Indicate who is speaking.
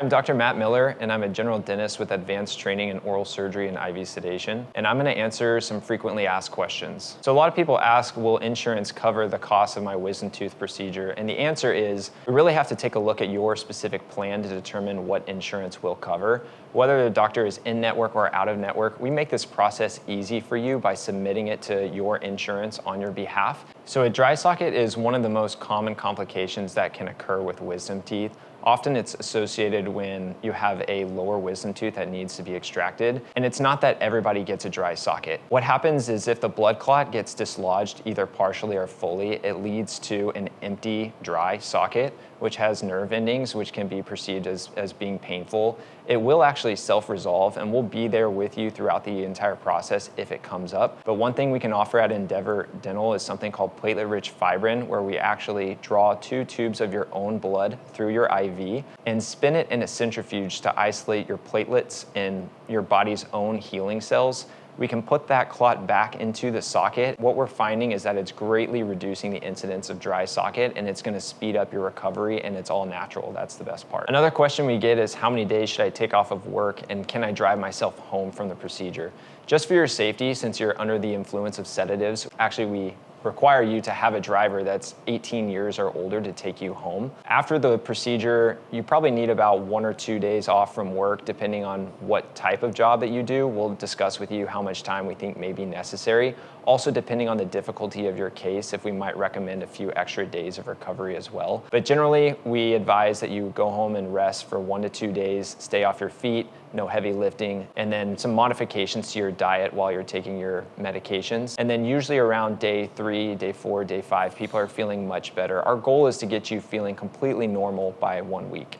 Speaker 1: I'm Dr. Matt Miller, and I'm a general dentist with advanced training in oral surgery and IV sedation. And I'm going to answer some frequently asked questions. So a lot of people ask, will insurance cover the cost of my wisdom tooth procedure? And the answer is, we really have to take a look at your specific plan to determine what insurance will cover. Whether the doctor is in-network or out-of-network, we make this process easy for you by submitting it to your insurance on your behalf. So a dry socket is one of the most common complications that can occur with wisdom teeth. Often it's associated when you have a lower wisdom tooth that needs to be extracted. And it's not that everybody gets a dry socket. What happens is if the blood clot gets dislodged either partially or fully, it leads to an empty dry socket, which has nerve endings, which can be perceived as being painful. It will actually self-resolve and we'll be there with you throughout the entire process if it comes up. But one thing we can offer at Endeavor Dental is something called platelet-rich fibrin, where we actually draw 2 tubes of your own blood through your IV and spin it in a centrifuge to isolate your platelets and your body's own healing cells. We can put that clot back into the socket. What we're finding is that it's greatly reducing the incidence of dry socket, and it's gonna speed up your recovery, and it's all natural. That's the best part. Another question we get is, how many days should I take off of work, and can I drive myself home from the procedure? Just for your safety, since you're under the influence of sedatives, actually we require you to have a driver that's 18 years or older to take you home. After the procedure, you probably need about 1 or 2 days off from work, depending on what type of job that you do. We'll discuss with you how much time we think may be necessary. Also, depending on the difficulty of your case, if we might recommend a few extra days of recovery as well. But generally, we advise that you go home and rest for 1 to 2 days, stay off your feet, no heavy lifting, and then some modifications to your diet while you're taking your medications. And then usually around day 3, day 4, day 5, people are feeling much better. Our goal is to get you feeling completely normal by 1 week.